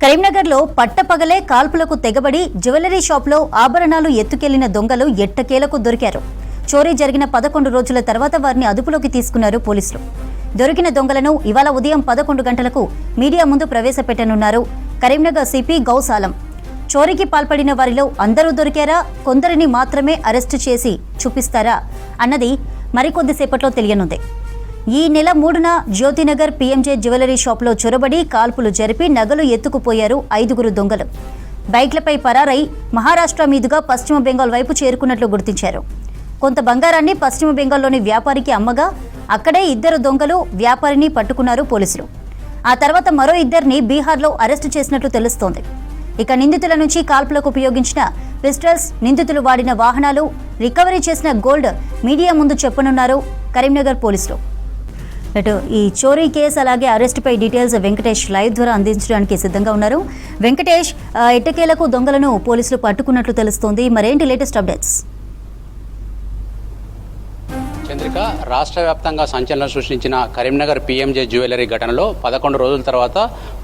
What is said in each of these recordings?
కరీంనగర్లో పట్టపగలే కాల్పులకు తెగబడి జ్యువెలరీ షాప్లో ఆభరణాలు ఎత్తుకెళ్లిన దొంగలు ఎట్టకేలకు దొరికారు. చోరీ జరిగిన 11 రోజుల తర్వాత వారిని అదుపులోకి తీసుకున్నారు పోలీసులు. దొరికిన దొంగలను ఇవాళ ఉదయం 11 గంటలకు మీడియా ముందు ప్రవేశపెట్టనున్నారు కరీంనగర్ సిపి గౌస్ ఆలం. చోరీకి పాల్పడిన వారిలో అందరూ దొరికారా, కొందరిని మాత్రమే అరెస్టు చేసి చూపిస్తారా అన్నది మరికొద్దిసేపట్లో తెలియనుంది. ఈ నెల 3న జ్యోతినగర్ పీఎంజే జ్యువెలరీ షాప్లో చొరబడి కాల్పులు జరిపి నగలు ఎత్తుకుపోయారు 5గురు దొంగలు. బైక్లపై పరారై మహారాష్ట్ర మీదుగా పశ్చిమ బెంగాల్ వైపు చేరుకున్నట్లు గుర్తించారు. కొంత బంగారాన్ని పశ్చిమ బెంగాల్లోని వ్యాపారికి అమ్మగా అక్కడే 2 దొంగలు వ్యాపారిని పట్టుకున్నారు పోలీసులు. ఆ తర్వాత మరో 2ని బీహార్లో అరెస్టు చేసినట్లు తెలుస్తోంది. ఇక నిందితుల నుంచి కాల్పులకు ఉపయోగించిన పిస్టల్స్, నిందితులు వాడిన వాహనాలు, రికవరీ చేసిన గోల్డ్ మీడియా ముందు చెప్పనున్నారు కరీంనగర్ పోలీసులు. అటు ఈ చోరీ కేసు అలాగే అరెస్టుపై డీటెయిల్స్ వెంకటేష్ లైవ్ ద్వారా అందించడానికి సిద్ధంగా ఉన్నారు. వెంకటేష్, ఎట్టకేలకు దొంగలను పోలీసులు పట్టుకున్నట్లు తెలుస్తోంది. మరేంటి లేటెస్ట్ అప్డేట్స్? చంద్రిక, రాష్ట్ర వ్యాప్తంగా సంచలనం సృష్టించిన కరీంనగర్ పీఎంజే జ్యువెలరీ ఘటనలో 11 రోజుల తర్వాత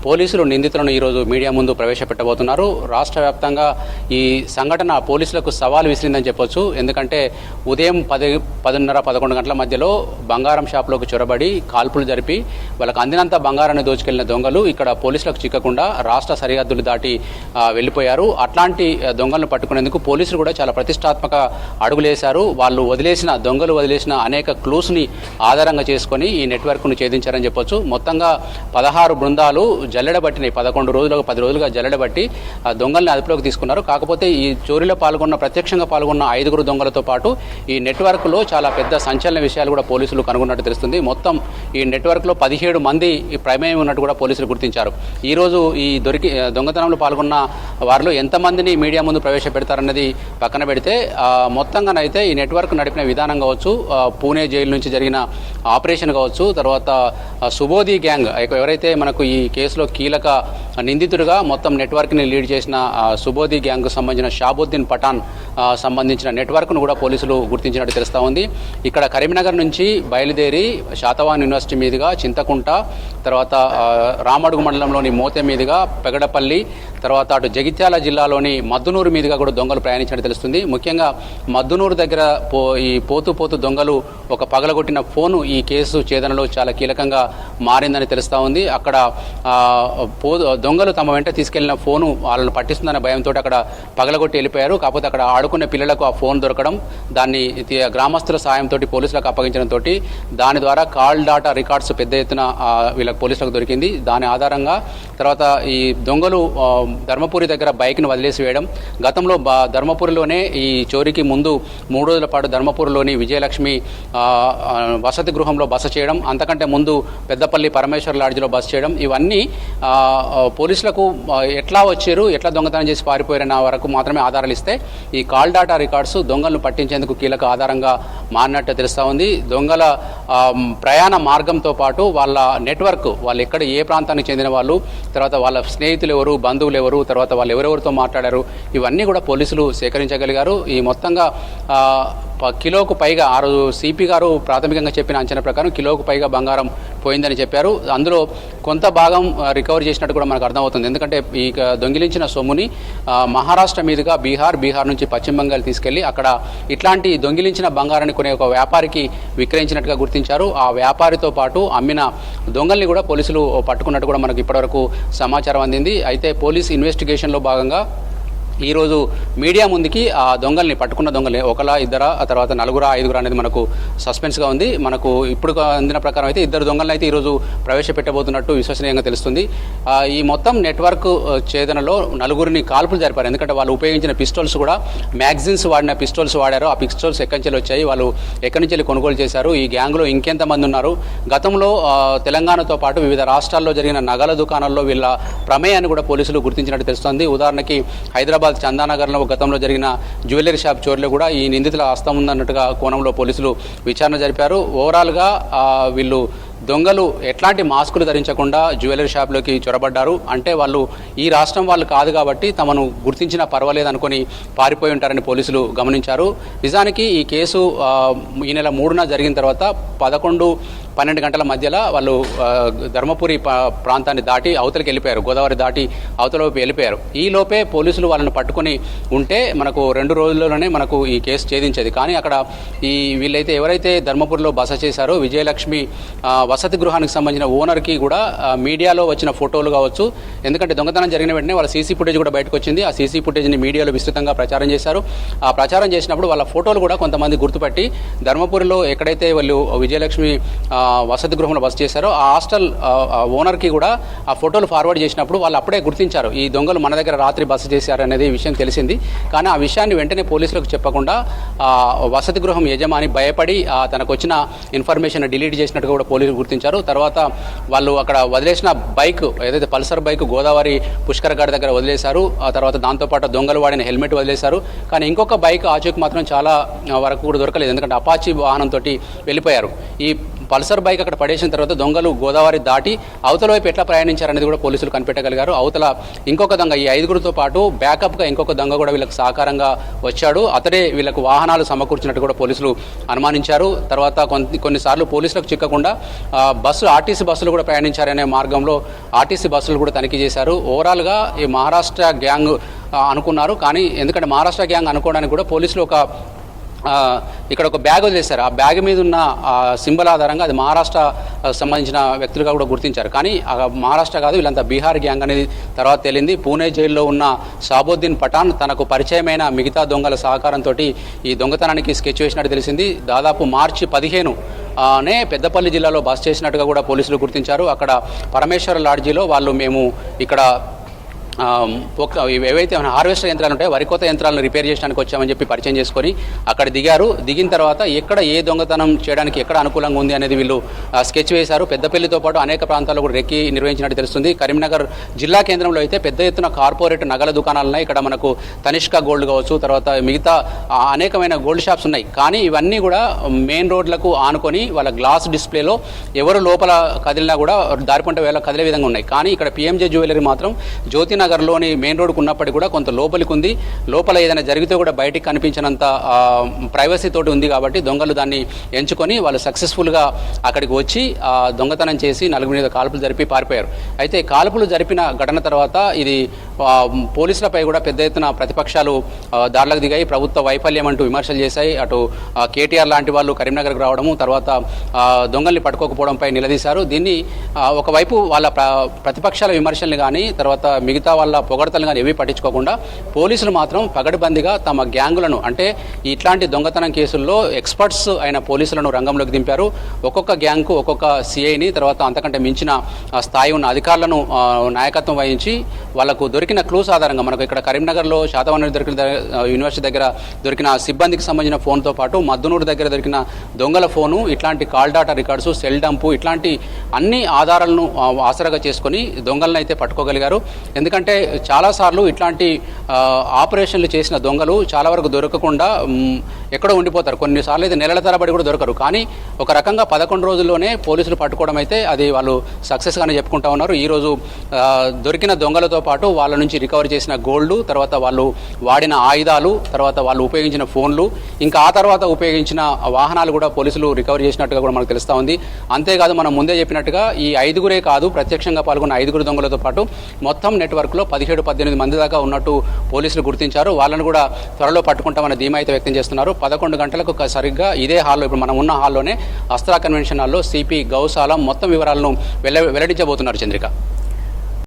పోలీసులు నిందితులను ఈరోజు మీడియా ముందు ప్రవేశపెట్టబోతున్నారు. రాష్ట్ర వ్యాప్తంగా ఈ సంఘటన పోలీసులకు సవాల్ విసిరిందని చెప్పొచ్చు. ఎందుకంటే ఉదయం 10:30-11 గంటల మధ్యలో బంగారం షాపులోకి చొరబడి కాల్పులు జరిపి వాళ్ళకు అందినంత బంగారాన్ని దోచుకెళ్లిన దొంగలు ఇక్కడ పోలీసులకు చిక్కకుండా రాష్ట్ర సరిహద్దులు దాటి వెళ్ళిపోయారు. అట్లాంటి దొంగలను పట్టుకునేందుకు పోలీసులు కూడా చాలా ప్రతిష్టాత్మక అడుగులేశారు. వాళ్ళు దొంగలు వదిలేసిన అనేక క్లూస్ని ఆధారంగా చేసుకొని ఈ నెట్వర్క్ను ఛేదించారని చెప్పొచ్చు. మొత్తంగా 16 బృందాలు జల్లెడబట్టినాయి. 10 రోజులుగా జల్లెడబట్టి దొంగల్ని అదుపులోకి తీసుకున్నారు. కాకపోతే ఈ చోరీలో ప్రత్యక్షంగా పాల్గొన్న 5గురు దొంగలతో పాటు ఈ నెట్వర్క్లో చాలా పెద్ద సంచలన విషయాలు కూడా పోలీసులు కనుగొన్నట్టు తెలుస్తుంది. మొత్తం ఈ నెట్వర్క్లో 17 మంది ప్రమేయం ఉన్నట్టు కూడా పోలీసులు గుర్తించారు. ఈరోజు ఈ దొంగతనంలో పాల్గొన్న వారిలో ఎంతమందిని మీడియా ముందు ప్రవేశపెడతారన్నది పక్కన పెడితే మొత్తంగానైతే ఈ నెట్వర్క్ నడిపిన విధానం కావచ్చు, పూణే జైలు నుంచి జరిగిన ఆపరేషన్ కావచ్చు, తర్వాత సుబోధి గ్యాంగ్ ఎవరైతే మనకు ఈ కేసులో కీలక నిందితుడిగా మొత్తం నెట్వర్క్ని లీడ్ చేసిన సుబోధి గ్యాంగ్కు సంబంధించిన షాబుద్దీన్ పఠాన్ సంబంధించిన నెట్వర్క్ను కూడా పోలీసులు గుర్తించినట్టు తెలుస్తూ ఉంది. ఇక్కడ కరీంనగర్ నుంచి బయలుదేరి శాతవాహన్ యూనివర్సిటీ మీదుగా చింతకుంట, తర్వాత రామడుగు మండలంలోని మోతే మీదుగా పెగడపల్లి, తర్వాత అటు జగిత్యాల జిల్లాలోని మద్దునూరు మీదుగా కూడా దొంగలు ప్రయాణించినట్టు తెలుస్తుంది. ముఖ్యంగా మద్దునూరు దగ్గర ఈ పోతూ దొంగలు ఒక పగలగొట్టిన ఫోను ఈ కేసు ఛేదనలో చాలా కీలకంగా మారిందని తెలుస్తూ ఉంది. అక్కడ దొంగలు తమ వెంట తీసుకెళ్లిన ఫోను వాళ్ళని పట్టిస్తుందనే భయంతో అక్కడ పగలగొట్టి వెళ్ళిపోయారు. కాకపోతే అక్కడ ఆడుకునే పిల్లలకు ఆ ఫోన్ దొరకడం, దాన్ని గ్రామస్తుల సాయంతో పోలీసులకు అప్పగించడంతో దాని ద్వారా కాల్ డాటా రికార్డ్స్ పెద్ద ఎత్తున వీళ్ళకి పోలీసులకు దొరికింది. దాని ఆధారంగా తర్వాత ఈ దొంగలు ధర్మపురి దగ్గర బైక్ను వదిలేసి వేయడం, గతంలో ధర్మపురిలోనే ఈ చోరీకి ముందు 3 రోజుల పాటు ధర్మపురిలోని విజయలక్ష్మి వసతి గృహంలో బస చేయడం, అంతకంటే ముందు పెద్దపల్లి పరమేశ్వర్ లాడ్జిలో బస చేయడం, ఇవన్నీ పోలీసులకు ఎట్లా వచ్చారు, ఎట్లా దొంగతనం చేసి పారిపోయారన్న వరకు మాత్రమే ఆధారాలు ఇస్తే ఈ కాల్ డాటా రికార్డ్స్ దొంగలను పట్టించేందుకు కీలక ఆధారంగా మారినట్టు తెలుస్తూ ఉంది. దొంగల ప్రయాణ మార్గంతో పాటు వాళ్ళ నెట్వర్క్, వాళ్ళు ఎక్కడ ఏ ప్రాంతానికి చెందిన వాళ్ళు, తర్వాత వాళ్ళ స్నేహితులు ఎవరు, బంధువులు ఎవరు, తర్వాత వాళ్ళు ఎవరెవరితో మాట్లాడారు, ఇవన్నీ కూడా పోలీసులు సేకరించగలిగారు. ఈ మొత్తంగా కిలోకు పైగా ఆ రోజు సిపి గారు ప్రాథమికంగా చెప్పిన అంచనా ప్రకారం కిలోకు పైగా బంగారం పోయిందని చెప్పారు. అందులో కొంత భాగం రికవర్ చేసినట్టు కూడా మనకు అర్థమవుతుంది. ఎందుకంటే ఈ దొంగిలించిన సొమ్ముని మహారాష్ట్ర మీదుగా బీహార్ నుంచి పశ్చిమ బెంగాల్ తీసుకెళ్లి అక్కడ ఇట్లాంటి దొంగిలించిన బంగారాన్ని కొనే ఒక వ్యాపారికి విక్రయించినట్టుగా గుర్తించారు. ఆ వ్యాపారితో పాటు అమ్మిన దొంగల్ని కూడా పోలీసులు పట్టుకున్నట్టు కూడా మనకు ఇప్పటివరకు సమాచారం అందింది. అయితే పోలీస్ ఇన్వెస్టిగేషన్లో భాగంగా ఈరోజు మీడియా ముందుకి ఆ దొంగల్ని పట్టుకున్న దొంగల్ని 1, 2, ఆ తర్వాత 4, 5 అనేది మనకు సస్పెన్స్గా ఉంది. మనకు ఇప్పుడు అందిన ప్రకారం అయితే 2 దొంగలను అయితే ఈరోజు ప్రవేశపెట్టబోతున్నట్టు విశ్వసనీయంగా తెలుస్తుంది. ఈ మొత్తం నెట్వర్క్ ఛేదనలో 4గురిని కాల్పులు జరిపారు. ఎందుకంటే వాళ్ళు ఉపయోగించిన పిస్టల్స్ కూడా మ్యాగజైన్స్ వాడిన పిస్టల్స్ వాడారు. ఆ పిస్టల్స్ ఎక్కడి నుంచి వచ్చాయి, వాళ్ళు ఎక్కడి నుంచి కొనుగోలు చేశారు, ఈ గ్యాంగ్లో ఇంకెంతమంది ఉన్నారు, గతంలో తెలంగాణతో పాటు వివిధ రాష్ట్రాల్లో జరిగిన నగల దుకాణాల్లో వీళ్ళ ప్రమేయాన్ని కూడా పోలీసులు గుర్తించినట్టు తెలుస్తోంది. ఉదాహరణకి హైదరాబాద్ చందానగర్లో గతంలో జరిగిన జ్యువెలరీ షాప్ చోరీలో కూడా ఈ నిందితుల హస్తం ఉందన్నట్టుగా కోణంలో పోలీసులు విచారణ జరిపారు. ఓవరాల్గా వీళ్ళు దొంగలు ఎట్లాంటి మాస్కులు ధరించకుండా జ్యువెలరీ షాప్లోకి చొరబడ్డారు అంటే వాళ్ళు ఈ రాష్ట్రం వాళ్ళు కాదు కాబట్టి తమను గుర్తించినా పర్వాలేదు అనుకొని పారిపోయి ఉంటారని పోలీసులు గమనించారు. నిజానికి ఈ కేసు ఈ నెల 3న జరిగిన తర్వాత 11 12 గంటల మధ్యలో వాళ్ళు ధర్మపురి ప్రాంతాన్ని దాటి అవతలికి వెళ్ళిపోయారు, గోదావరి దాటి అవతలవైపు వెళ్ళిపోయారు. ఈ లోపే పోలీసులు వాళ్ళని పట్టుకుని ఉంటే మనకు 2 రోజుల్లోనే మనకు ఈ కేసు ఛేదించేది. కానీ అక్కడ వీళ్ళైతే ఎవరైతే ధర్మపురిలో బస చేశారో విజయలక్ష్మి వసతి గృహానికి సంబంధించిన ఓనర్కి కూడా మీడియాలో వచ్చిన ఫోటోలు కావచ్చు, ఎందుకంటే దొంగతనం జరిగిన వెంటనే వాళ్ళ సీసీ ఫుటేజ్ కూడా బయటకు వచ్చింది. ఆ సీసీ ఫుటేజ్ని మీడియాలో విస్తృతంగా ప్రచారం చేశారు. ఆ ప్రచారం చేసినప్పుడు వాళ్ళ ఫోటోలు కూడా కొంతమంది గుర్తుపట్టి ధర్మపురిలో ఎక్కడైతే వాళ్ళు విజయలక్ష్మి వసతి గృహంలో బస చేశారో ఆ హాస్టల్ ఓనర్కి కూడా ఆ ఫోటోలు ఫార్వర్డ్ చేసినప్పుడు వాళ్ళు అప్పుడే గుర్తించారు ఈ దొంగలు మన దగ్గర రాత్రి బస చేశారు అనేది విషయం తెలిసింది. కానీ ఆ విషయాన్ని వెంటనే పోలీసులకు చెప్పకుండా వసతి గృహం యజమాని భయపడి తనకు వచ్చిన ఇన్ఫర్మేషన్ డిలీట్ చేసినట్టుగా కూడా పోలీసులు గుర్తించారు. తర్వాత వాళ్ళు అక్కడ వదిలేసిన బైక్ ఏదైతే పల్సర్ బైక్ గోదావరి పుష్కర్ ఘాట్ దగ్గర వదిలేశారు. ఆ తర్వాత దాంతోపాటు దొంగలు వాడిన హెల్మెట్ వదిలేశారు. కానీ ఇంకొక బైక్ ఆచూకు మాత్రం చాలా వరకు కూడా దొరకలేదు, ఎందుకంటే అపాచీ వాహనంతో వెళ్ళిపోయారు. ఈ పల్సర్ బైక్ అక్కడ పడేసిన తర్వాత దొంగలు గోదావరి దాటి అవతల వైపు ఎట్లా ప్రయాణించారనేది కూడా పోలీసులు కనిపెట్టగలిగారు. అవతల ఇంకొక దొంగ ఈ 5గురితో పాటు బ్యాకప్గా ఇంకొక దొంగ కూడా వీళ్ళకి సహకారంగా వచ్చాడు. అతడే వీళ్ళకు వాహనాలు సమకూర్చినట్టు కూడా పోలీసులు అనుమానించారు. తర్వాత కొన్నిసార్లు పోలీసులకు చిక్కకుండా ఆర్టీసీ బస్సులు కూడా ప్రయాణించారనే మార్గంలో ఆర్టీసీ బస్సులు కూడా తనిఖీ చేశారు. ఓవరాల్గా ఈ మహారాష్ట్ర గ్యాంగ్ అనుకున్నారు. కానీ ఎందుకంటే మహారాష్ట్ర గ్యాంగ్ అనుకోవడానికి కూడా పోలీసులు ఇక్కడ ఒక బ్యాగ్ వదిలేశారు. ఆ బ్యాగ్ మీద ఉన్న సింబల్ ఆధారంగా అది మహారాష్ట్ర సంబంధించిన వ్యక్తులుగా కూడా గుర్తించారు. కానీ మహారాష్ట్ర కాదు, వీళ్ళంతా బీహార్ గ్యాంగ్ అనేది తర్వాత తేలింది. పూణే జైల్లో ఉన్న షాబుద్దీన్ పఠాన్ తనకు పరిచయమైన మిగతా దొంగల సహకారంతో ఈ దొంగతనానికి స్కెచ్ వేసినట్టు తెలిసింది. దాదాపు మార్చి 15నే పెద్దపల్లి జిల్లాలో బస చేసినట్టుగా కూడా పోలీసులు గుర్తించారు. అక్కడ పరమేశ్వర లాడ్జీలో వాళ్ళు మేము ఇక్కడ ఏవైతే హార్వెస్టర్ యంత్రాలు ఉంటాయో వరి కోత యంత్రాలను రిపేర్ చేయడానికి వచ్చామని చెప్పి పరిచయం చేసుకొని అక్కడ దిగారు. దిగిన తర్వాత ఎక్కడ ఏ దొంగతనం చేయడానికి ఎక్కడ అనుకూలంగా ఉంది అనేది వీళ్ళు స్కెచ్ వేశారు. పెద్దపల్లితో పాటు అనేక ప్రాంతాల్లో కూడా రెక్కి నిర్వహించినట్టు తెలుస్తుంది. కరీంనగర్ జిల్లా కేంద్రంలో అయితే పెద్ద ఎత్తున కార్పొరేట్ నగల దుకాణాలు ఉన్నాయి. ఇక్కడ మనకు తనిష్క గోల్డ్ కావచ్చు, తర్వాత మిగతా అనేకమైన గోల్డ్ షాప్స్ ఉన్నాయి. కానీ ఇవన్నీ కూడా మెయిన్ రోడ్లకు ఆనుకొని వాళ్ళ గ్లాస్ డిస్ప్లేలో ఎవరు లోపల కదిలినా కూడా దారిపంట వేళ కదిలే విధంగా ఉన్నాయి. కానీ ఇక్కడ పిఎంజే జ్యువెలరీ మాత్రం జ్యోతినగర్లోని మెయిన్ రోడ్కు ఉన్నప్పటికీ కూడా కొంత లోపలికి ఉంది. లోపల ఏదైనా జరిగితే కూడా బయటికి కనిపించినంత ప్రైవసీ తోటి ఉంది. కాబట్టి దొంగలు దాన్ని ఎంచుకొని వాళ్ళు సక్సెస్ఫుల్గా అక్కడికి వచ్చి దొంగతనం చేసి 4 మీద కాల్పులు జరిపి పారిపోయారు. అయితే కాల్పులు జరిపిన ఘటన తర్వాత ఇది పోలీసులపై కూడా పెద్ద ఎత్తున ప్రతిపక్షాలు దాడులకు దిగాయి. ప్రభుత్వ వైఫల్యం అంటూ విమర్శలు చేశాయి. అటు కేటీఆర్ లాంటి వాళ్ళు కరీంనగర్కు రావడము, తర్వాత దొంగల్ని పట్టుకోకపోవడంపై నిలదీశారు. దీన్ని ఒకవైపు వాళ్ళ ప్రతిపక్షాల విమర్శల్ని కానీ తర్వాత మిగతా వాళ్ళ పొగడతలు కానీ ఏవి పట్టించుకోకుండా పోలీసులు మాత్రం పగడబందిగా తమ గ్యాంగులను, అంటే ఇట్లాంటి దొంగతనం కేసుల్లో ఎక్స్పర్ట్స్ అయిన పోలీసులను రంగంలోకి దింపారు. ఒక్కొక్క గ్యాంగ్కు ఒక్కొక్క సిఐని, తర్వాత అంతకంటే మించిన స్థాయి ఉన్న అధికారులను నాయకత్వం వహించి వాళ్లకు దొరికిన క్లూస్ ఆధారంగా మనకు ఇక్కడ కరీంనగర్లో శాతవనం దొరికిన యూనివర్సిటీ దగ్గర దొరికిన సిబ్బందికి సంబంధించిన ఫోన్తో పాటు మద్దునూరు దగ్గర దొరికిన దొంగల ఫోను, ఇట్లాంటి call data records, cell dump, ఇట్లాంటి అన్ని ఆధారాలను ఆసరాగా చేసుకొని దొంగలను అయితే పట్టుకోగలిగారు. ఎందుకంటే చాలాసార్లు ఇట్లాంటి ఆపరేషన్లు చేసిన దొంగలు చాలా వరకు దొరకకుండా ఎక్కడో ఉండిపోతారు. కొన్నిసార్లు అయితే నెలల తరబడి కూడా దొరకరు. కానీ ఒక రకంగా 11 రోజుల్లోనే పోలీసులు పట్టుకోవడం అయితే అది వాళ్ళు సక్సెస్గానే చెప్పుకుంటా ఉన్నారు. ఈరోజు దొరికిన దొంగలతో పాటు వాళ్ళ నుంచి రికవర్ చేసిన గోల్డ్, తర్వాత వాళ్ళు వాడిన ఆయుధాలు, తర్వాత వాళ్ళు ఉపయోగించిన ఫోన్లు, ఇంకా ఆ తర్వాత ఉపయోగించిన వాహనాలు కూడా పోలీసులు రికవర్ చేసినట్టుగా కూడా మనకు తెలుస్తూ ఉంది. అంతేకాదు మనం ముందే చెప్పినట్టుగా ఈ 5గురే కాదు, ప్రత్యక్షంగా పాల్గొన్న 5గురు దొంగలతో పాటు మొత్తం నెట్వర్క్లో 17-18 మంది దాకా ఉన్నట్టు పోలీసులు గుర్తించారు. వాళ్ళను కూడా త్వరలో పట్టుకుంటామన్న ధీమా అయితే వ్యక్తం చేస్తున్నారు. 11 గంటలకు సరిగ్గా ఇదే హాల్లో, ఇప్పుడు మనం ఉన్న హాల్లోనే అస్త్రా కన్వెన్షన్ హాల్లో సిపి గౌసాలం మొత్తం వివరాలను వెల్లడించబోతున్నారు. చంద్రిక.